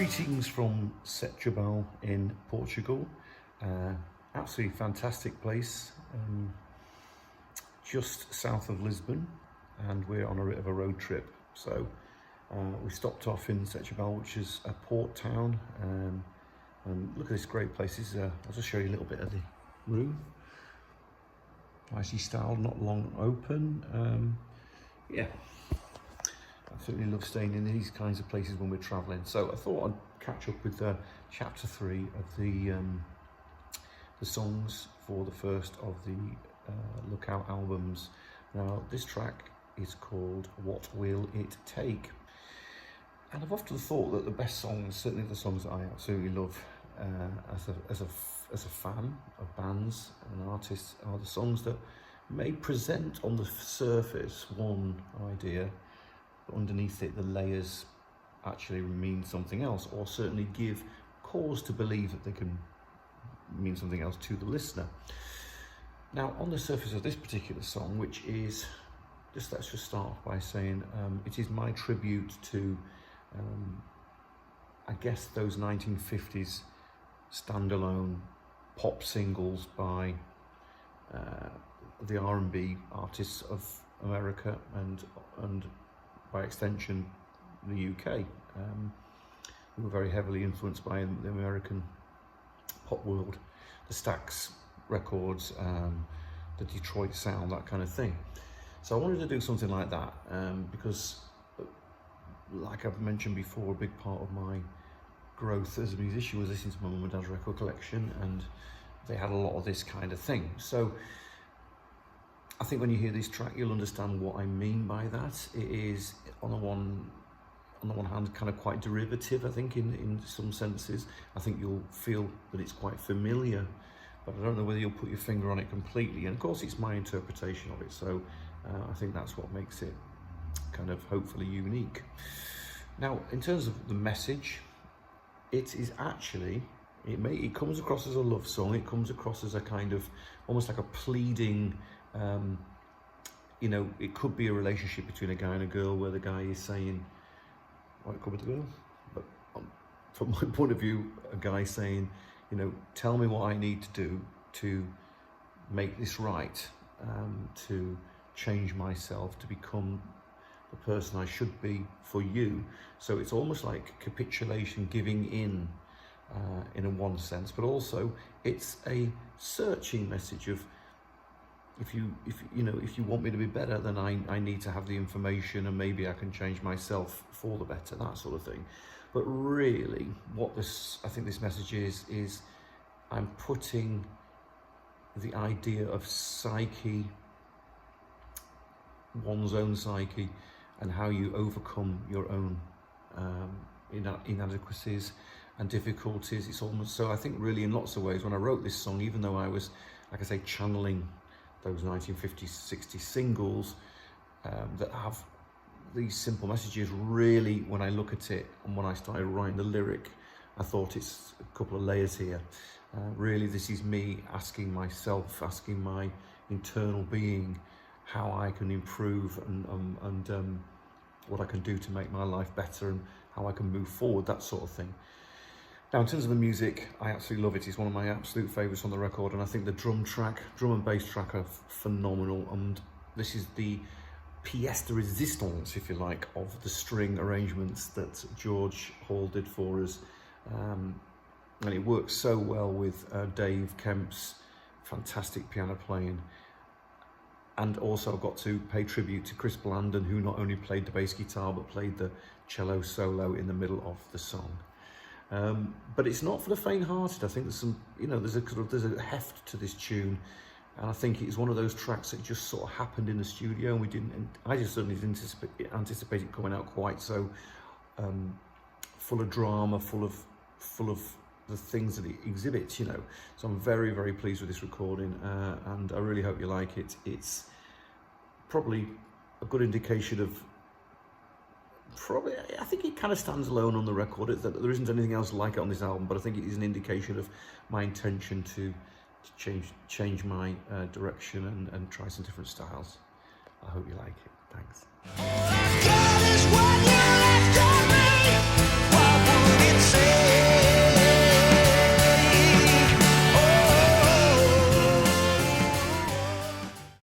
Greetings from Setúbal in Portugal. Absolutely fantastic place, just south of Lisbon, and we're on a bit of a road trip. So we stopped off in Setúbal, which is a port town, and look at this great place. I'll just show you a little bit of the room. Nicely styled, not long open. Yeah, absolutely love staying in these kinds of places when we're traveling. So I thought I'd catch up with chapter 3 of the songs for the first of the Lookout albums. Now this track is called What Will It Take? And I've often thought that the best songs, certainly the songs that I absolutely love as a fan of bands and artists, are the songs that may present on the surface one idea, but underneath it the layers actually mean something else, or certainly give cause to believe that they can mean something else to the listener. Now, on the surface of this particular song, which is, let's just start by saying it is my tribute to I guess those 1950s standalone pop singles by the R&B artists of America and by extension the UK, who were very heavily influenced by the American pop world, the Stax records, the Detroit sound, that kind of thing. So I wanted to do something like that because, like I've mentioned before, a big part of my growth as a musician was listening to my mum and dad's record collection, and they had a lot of this kind of thing. So I think when you hear this track, you'll understand what I mean by that. It is, on the one hand, kind of quite derivative, I think, in some senses. I think you'll feel that it's quite familiar, but I don't know whether you'll put your finger on it completely. And of course, it's my interpretation of it, so I think that's what makes it kind of hopefully unique. Now, in terms of the message, it is actually, it comes across as a love song. It comes across as a kind of, almost like a pleading, it could be a relationship between a guy and a girl where the guy is saying, well, it could be the girl, but from my point of view, a guy saying, tell me what I need to do to make this right, to change myself, to become the person I should be for you. So it's almost like capitulation, giving in a one sense, but also it's a searching message of, if you want me to be better, then I need to have the information, and maybe I can change myself for the better, that sort of thing. But really, what I think this message is I'm putting the idea of psyche, one's own psyche, and how you overcome your own inadequacies and difficulties. It's almost, so I think really in lots of ways, when I wrote this song, even though I was, like I say, channeling those 1950s, 60s singles that have these simple messages, really, when I look at it and when I started writing the lyric, I thought it's a couple of layers here. Really, this is me asking myself, asking my internal being, how I can improve and what I can do to make my life better and how I can move forward, that sort of thing. Now, in terms of the music, I absolutely love it. It's one of my absolute favourites on the record, and I think the drum and bass track are phenomenal, and this is the pièce de résistance, if you like, of the string arrangements that George Hall did for us. And it works so well with Dave Kemp's fantastic piano playing. And also I've got to pay tribute to Chris Blandon, who not only played the bass guitar, but played the cello solo in the middle of the song. But it's not for the faint-hearted. I think there's some, there's a heft to this tune, and I think it's one of those tracks that just sort of happened in the studio, and I just certainly didn't anticipate it coming out quite so full of drama, full of the things that it exhibits, So I'm very, very pleased with this recording, and I really hope you like it. It's probably a good indication of, I think it kind of stands alone on the record. There isn't anything else like it on this album, but I think it is an indication of my intention to change my direction and try some different styles. I hope you like it. Thanks.